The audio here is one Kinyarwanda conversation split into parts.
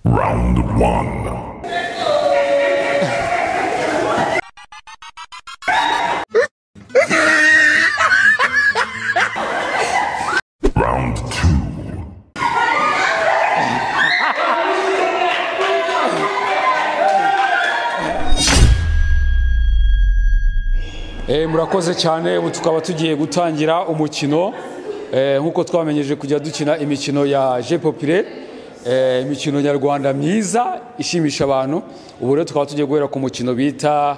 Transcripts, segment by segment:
Round 1. Round 2. Murakoze cyane, ubu tukaba tugiye gutangira umukino nkuko twamenyeje kujya dukina imikino ya jeu populaire, imikino nyarwanda myiza ishimisha abantu. Ubu rero tukaba tugiye guhera ku mukino bita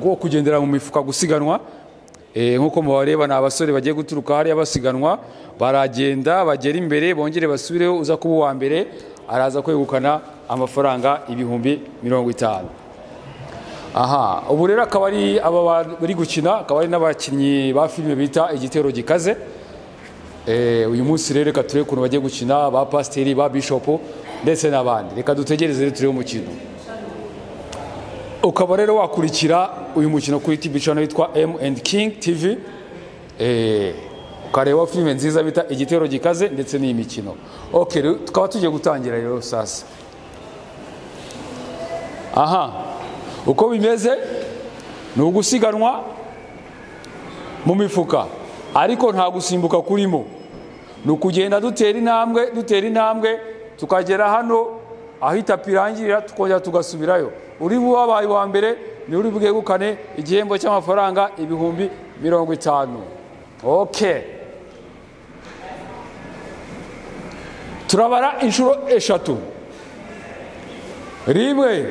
wo kugendera mu mifuka gusiganwa. Nkuko mubareba ni abasore bagiye guturuka hariya basiganwa, baragenda bagera imbere bongere basubireho, uza kuba uwa mbere araza kwegukana amafaranga ibihumbi 50. Aha, ubu rero akaba ari aba bari gukina, akaba ari n'abakinnyi ba filime bita Igitero Gikaze. Uyu munsi rero reka turebe ukuntu bagiye gukina, ba Pasiteri, ba Bishop ndetse n'abandi. Reka dutegereze rero turebe umukino. Ukaba rero wakurikira uyu mukino kuri TV channel yitwa M&KING TV. Ukareba filime nziza bita Igitero Gikaze ndetse n'iyi mikino. Okay, tukaba tugiye gutangira rero sasa. Aha, uko bimeze ni ugusiganwa mu mifuka, ariko nta gusimbuka kurimo. Ni ukugenda dutera intambwe tukagera hano aho itapi irangirira, tukongera tugasubirayo. Uri wabaye wa mbere ni uri bwegukane igihembo cy'amafaranga ibihumbi 50. Okay, turabara inshuro 3. 1,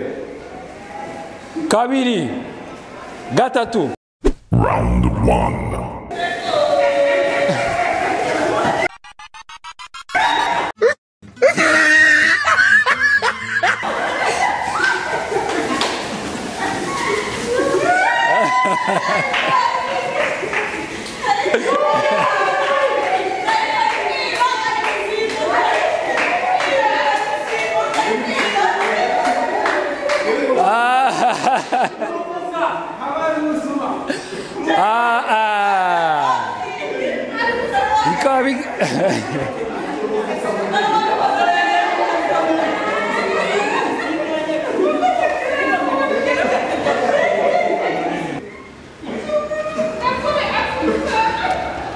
2, 3. Round 1.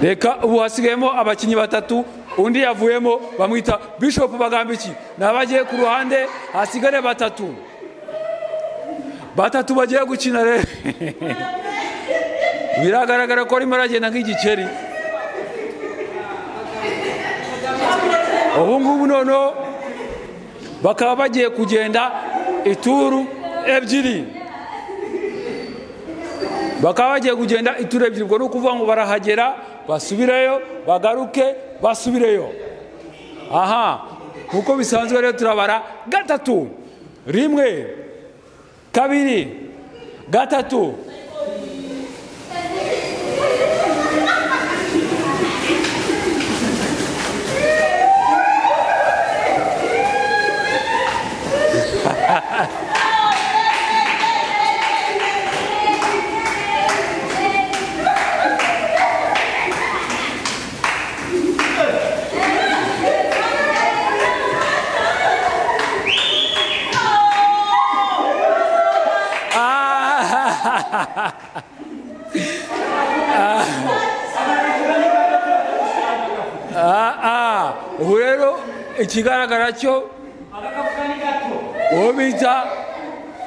Reka ubu hasigayemo abakinnyi 3, undi yavuyemo bamwita Bishop Bagambiki. Nabagiye ku ruhande hasigare 3 bagiye gukina rero. Biragaragara ko arimo aragenda nk'igikeri. Ubu ngubu noneho bakaba bagiye kugenda ituru 2. Bakaba bagiye kugenda ituru 2, ubwo ni ukuvuga ngo barahagera basubireyo, bagaruke basubireyo. Aha, nkuko bisanzwe rero turabara 3. 1, 2, 3. Ubu rero ikigaragara cyo uwo bita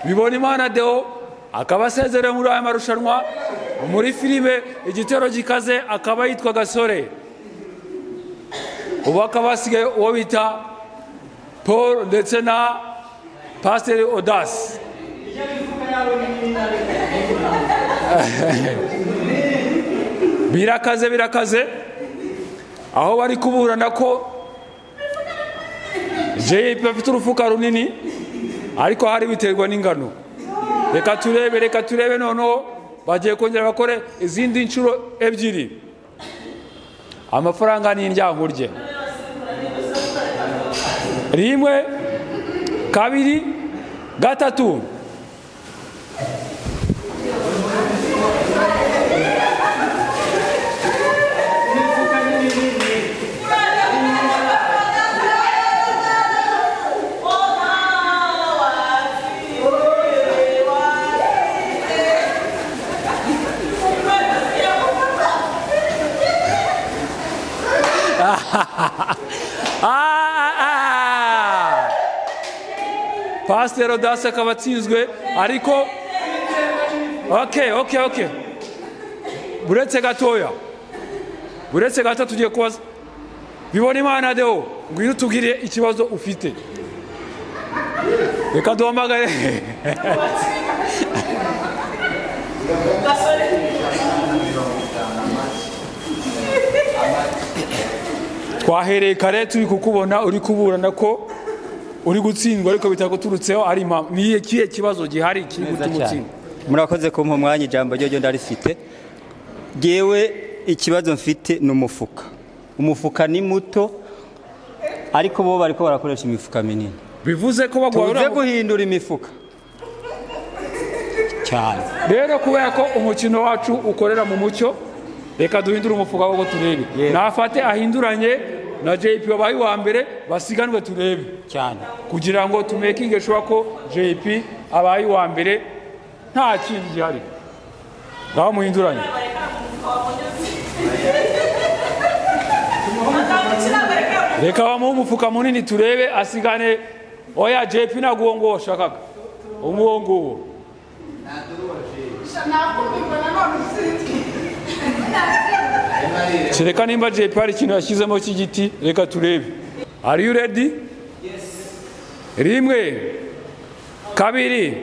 Bibonimana Deo akaba asezerera muri aya marushanwa muri filime Igitero Gikaze, akaba yitwa Gasore. Ubu akaba hasigaye uwo bita Paul ndetse na Pasiteri Audace. Birakaze aho bari kuburana ko JP afite urufuka runini, ariko hari biterwa n'ingano. Reka turebe noneho bagiye kongera bakore izindi inshuro 2. Amafaranga ni indyankurye. 1, 2, 3. Pastor Dasa akaba atsinzwe ariko okay buretse gatoya tugiye kubaza bibona Imana Deo ngwino tugire ikibazo ufite reka duhamagare twahereye kare turi kukubona uri kuburana ko uri gutsindwa ariko bitaguturutseho ari ni ikihe kibazo gihari kiri gutuma utsindwa. Murakoze kumpa umwanya ijambo ryo ndarifite. Jewe ikibazo mfite umufuka ni muto ariko bo bariko barakoresha imifuka minini, bivuze ko bagwara guhindura imifuka cyane. Rero kubera ko umukino wacu ukorera mu mucyo, reka duhindure umufuka wo turebe. Nafate ahinduranye na JP wabaye wa mbere basiganwe turebe cyane kugira ngo tumekinge sure ko JP abaye wa mbere nta kintu gihari. Ngaho muhinduranye. Reka bamuhe umufuka munini turebe asigane. Oya JP naguongo shakaga umuongo Reka nimba JP hari ikintu yashyizemo cy'igiti, reka turebe. Are you ready? Yes. Rimwe, kabiri,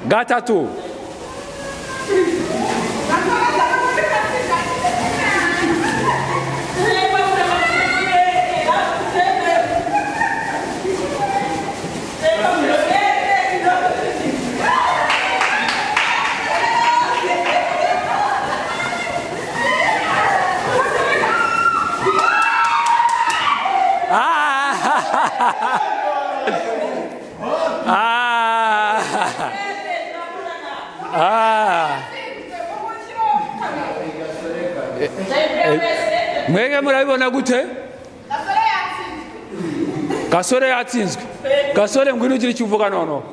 gatatu. Mwege murabibona gute? Gasore yatsinzwe. Gasore ngwino ugira icyo uvuga nono.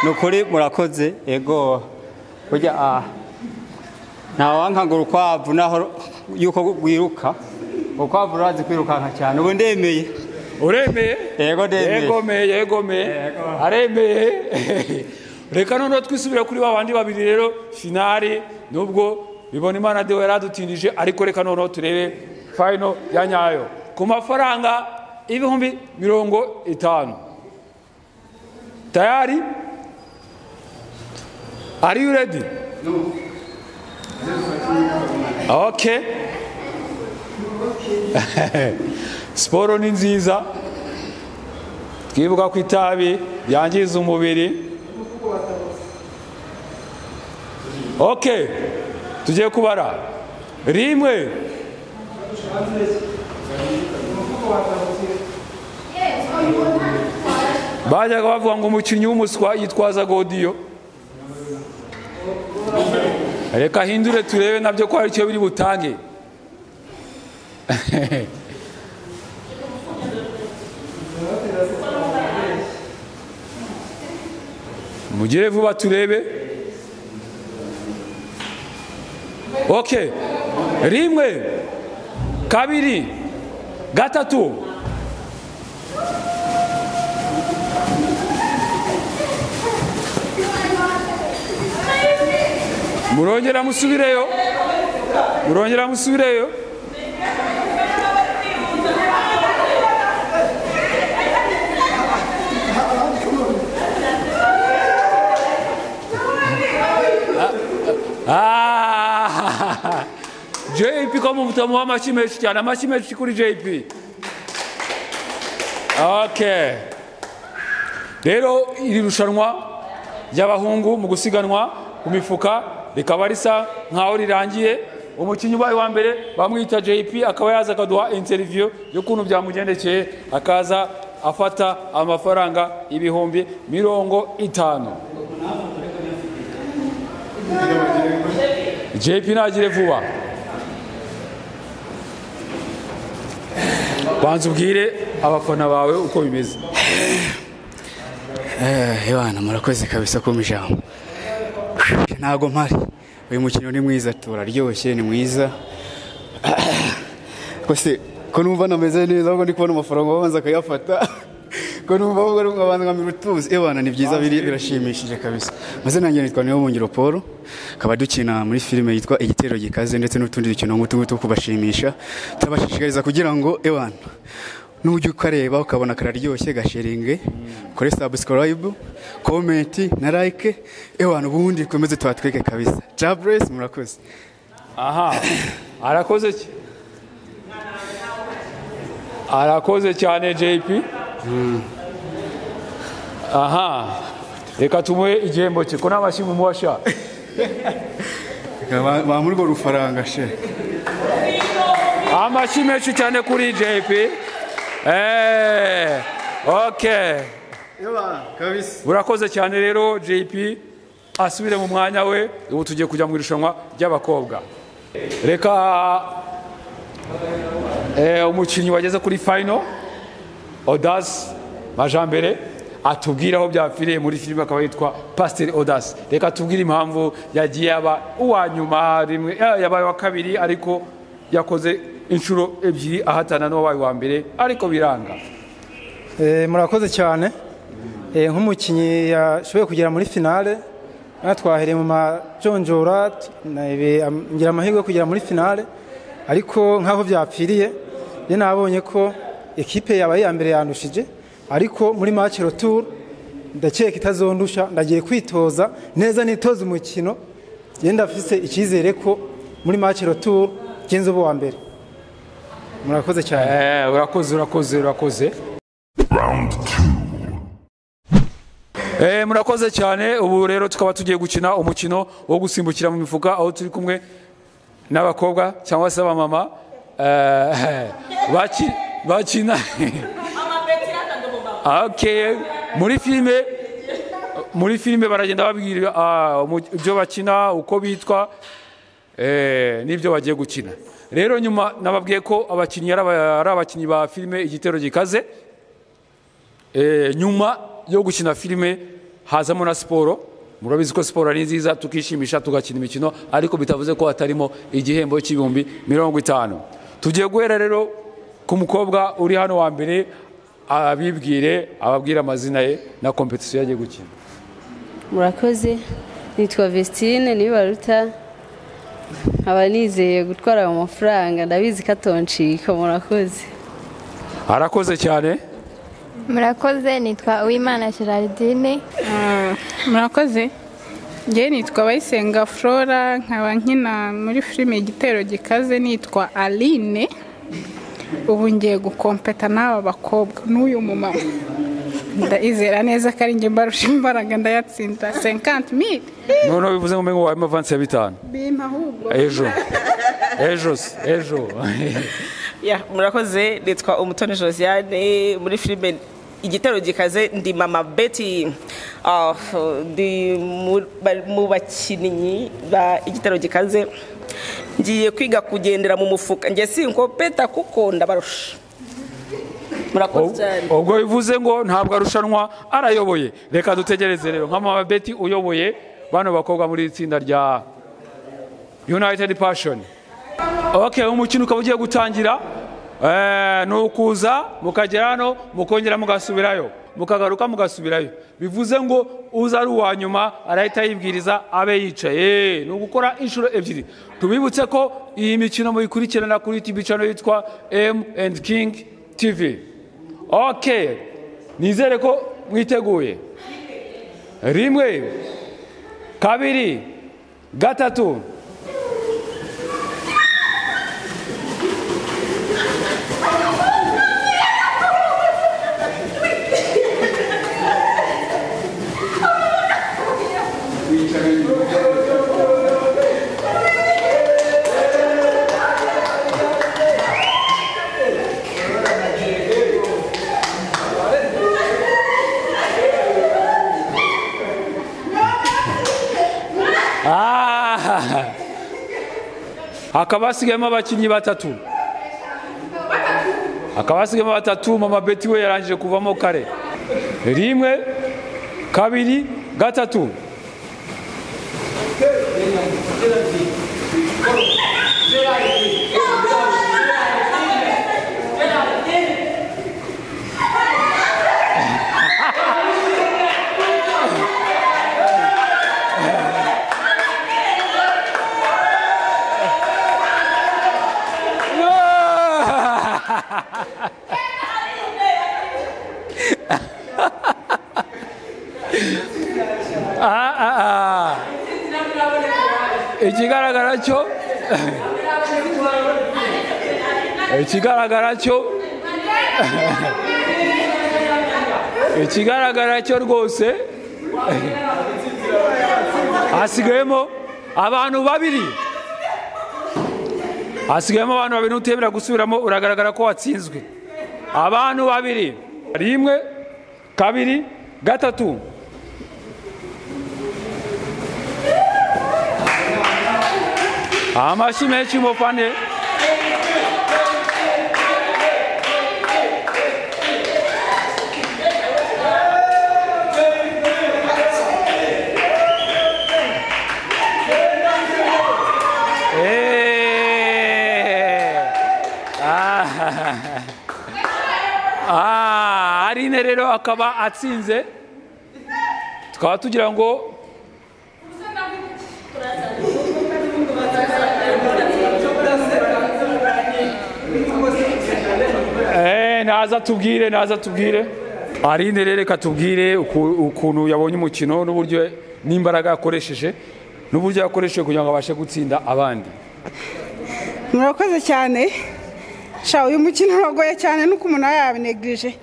Nukuri murakoze ego burya ntawangangura ukwavu naho yuko gwiruka ukwavu razi kwirukanka cyane ubu ndemeye. Uremeye? Ego ndemeye. Yegomeye aremeye. Reka none twisubira kuri babandi babiri rero finale nubwo bibona Imana Deo yaradutindije ariko reka none turebe final ya nyayo ku mafaranga ibihumbi 50. Tayari? Are you ready? No. Okay. Sporo ni nziza. Twibuka ku itabi yangiza umubiri. Okay. Tugiye kubara. Rimwe. Bajyaga bavuga ngo umukinnyi w'umuswa yitwaza godiyo. Reka hindure turebe nabyo ko hari icyo biri butange. Mugire vuba turebe. Okay. Rimwe, kabiri, gatatu. Murongera musubireyo. JP kama mtamu wa mashimeshi cyane amashimeshi kuri JP. Okay. Rero iri rushanwa y'abahungu mu gusiganwa ku mifuka rikaba risa nkaho rirangiye. Umukinnyi wabaye wa mbere bamwita JP akaba yaza akaduha interview yo kuntu byamugendekeye akaza afata amafaranga ibihumbi 50. JP nagire vuba. Banza ubwire abafana bawe uko bimeze. Yabana murakoze kabisa ko mujambo. Nago mpari. Uyu mukino ni mwiza turaryoshye ni mwiza. Kose ko numva nameze neza ahubwo ndi kubona amafaranga babanza akayafata ko numva ahubwo ari abantu nka mirutuzi ebana ni byiza birashimishije kabisa maze nanjye nitwa niyo Bungiro Paul kaba dukina muri filime yitwa Igitero Gikaze ndetse n'utundi dukino nk'utu kubashimisha tabashishikariza kugira ngo ebana n'ujye ukareba ukabona kararyoshye gasharinge kore subscribe comment na like ebana ubundi komeze twatweke kabisa Jabress murakoze aha arakoze cyane JP aha reka tumuhe igihembo cye ko n'abashimwe muwasha ba muri go rufaranga she amashyi menshi cyane kuri JP okay kabisa urakoze cyane rero JP asubire mu mwanya we ubu tugiye kujya mu irushanwa ry'abakobwa reka umukinnyi wageze kuri final Audace Majambere atubwira aho byafiriye muri filime akaba yitwa Pasteur Audace reka tubwire impamvu yagiye aba uwanyuma rimwe yabaye wa kabiri ariko yakoze inshuro ebyiri ahatana n'uwabaye wa mbere ariko biranga murakoze cyane nk'umukinnyi yashoboye kugera muri finale natwahereye mu majonjora ngira amahirwe yo kugera muri finale ariko nk'aho byapfiriye nabonye ko ekipe yabaye ya mbere yandushije ariko muri match retour ndakeka itazondusha ndagiye kwitoza neza nitoza umukino genda afise icyizere ko muri match retour genzo bo wa mbere murakoze cyane urakoze Round 2. Murakoze cyane ubu rero tukaba tugiye gukina umukino wo gusimbukira mu mifuka aho turi kumwe n'abakobwa cyangwa se abamama bakina okay muri filime baragenda babwira ibyo bakina uko bitwa n'ibyo bagiye gukina rero nyuma nababwiye ko abakinnyi ari abakinnyi ba filime Igitero Gikaze nyuma yo gukina filime hazamo na siporo murabizi ko siporo ari nziza tukishimisha tugakina imikino ariko bitavuze ko hatarimo igihembo cy'ibihumbi 50 tugiye guhera rero ku mukobwa uri hano wa mbere ababwira amazina ye na competition yagiye gukina murakoze nitwa Vestine Nibaruta abanizeye gutwara amafaranga ndabizi katonshika murakoze arakoze cyane murakoze nitwa Uwimana Geraldine murakoze nge nitwa Bayisenga Flora nkaba nkina muri filime Igitero Gikaze nitwa Aline ubu ngiye gukompeta n'aba bakobwa n'uyu mumama ndizera neza ko ari nge mbarusha imbaraga ndayatsinda 50,000 none bivuze ngo mengo wama avance ya 5 bimpa ahubwo ejo ya murakoze nitwa Umutoni Josiane muri filime Igitero Gikaze ndi mama Betty ndi mu bakinnyi ba Igitero Gikaze ngiye kwiga kugendera mu mufuka ngiye sinkopeta kuko ndabarusha murakoze ubwo bivuze ngo ntabwo arushanwa arayoboye reka dutegereze rero nka mama Betty uyoboye bano bakobwa muri itsinda rya United Passion okay umukino ukaba ugiye gutangira nukuza mukagera hano mukongera mugasubirayo mukagaruka mugasubirayo bivuze ngo uza ari uwa nyuma arahita yibwiriza abe yicaye no gukora inshuro ebyiri tubibutse ko iyi mikino muyikurikirana kuri TV channel yitwa M&KING TV okay nizere ko mwiteguye 1 2 3 hakaba hasigayemo abakinnyi batatu mama Betty we yarangije kuvamo kare 1 2 3 ikigaragara cyo rwose hasigayemo abantu babiri utemera gusubiramo uragaragara ko watsinzwe abantu babiri 1 2 3 amashyi menshi mufane Aline rero akaba atsinze tukaba tugira ngo naza tubwire Aline rero katubwire ukuntu yabonye umukino n'uburyo n'imbaraga yakoresheje n'uburyo yakoresheje kugira ngo abashe gutsinda abandi. Murakoze cyane sha uyu mukino uragoye cyane nuko umuntu yabinegrije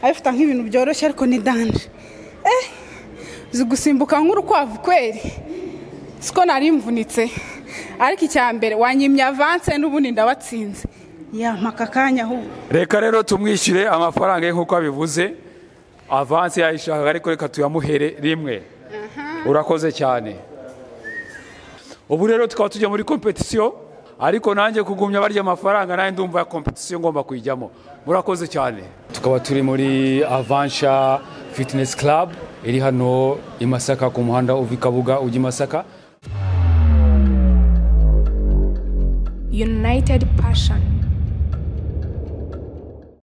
abifata nk'ibintu byoroshye ariko ni danje zigusimbuka nk'urukwavu kweri siko nari mvunitse ariko icyambere wanyimye avance n'ubundi ndabatsinze yampaka kanya hu reka rero tumwishyire amafaranga nk'uko abivuze avance yayishaka ariko reka tuyamuhere rimwe urakoze cyane ubu rero tukaba tujya muri competition ariko nanjye kugumya barya amafaranga naye ndumva ya competition ngomba kuyijyamo murakoze cyane tukaba turi muri Avansha Fitness Club iri hano i Masaka ku muhanda uva Kabuga ujya Masaka. United Passion.